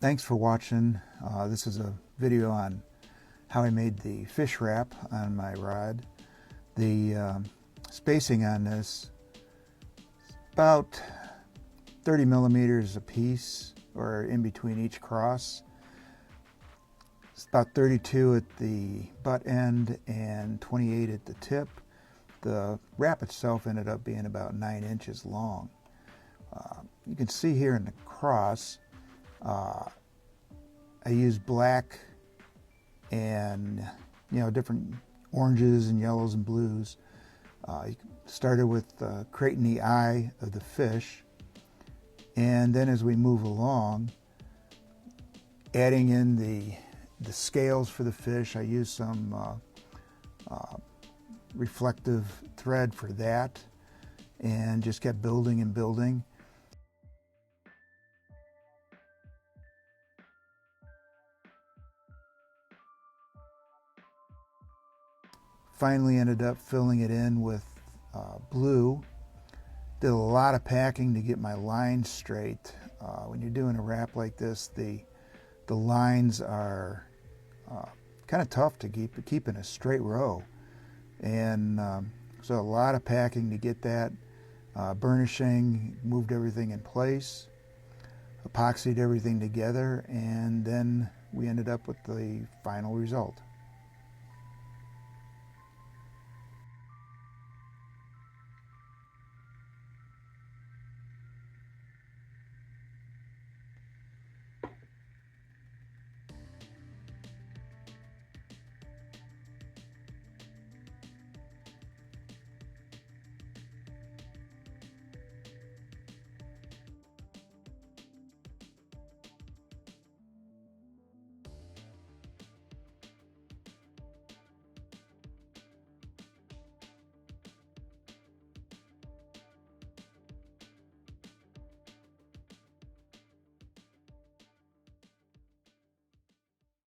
Thanks for watching. This is a video on how I made the fish wrap on my rod. The spacing on this is about 30 millimeters a piece, or in between each cross. It's about 32 at the butt end and 28 at the tip. The wrap itself ended up being about 9 inches long. You can see here in the cross, I used black and different oranges and yellows and blues. You started with creating the eye of the fish, and then as we move along, adding in the scales for the fish. I used some reflective thread for that, and just kept building and building. Finally ended up filling it in with blue. Did a lot of packing to get my lines straight. When you're doing a wrap like this, the lines are kind of tough to keep in a straight row, and so a lot of packing to get that. Burnishing, moved everything in place, epoxied everything together, and then we ended up with the final result.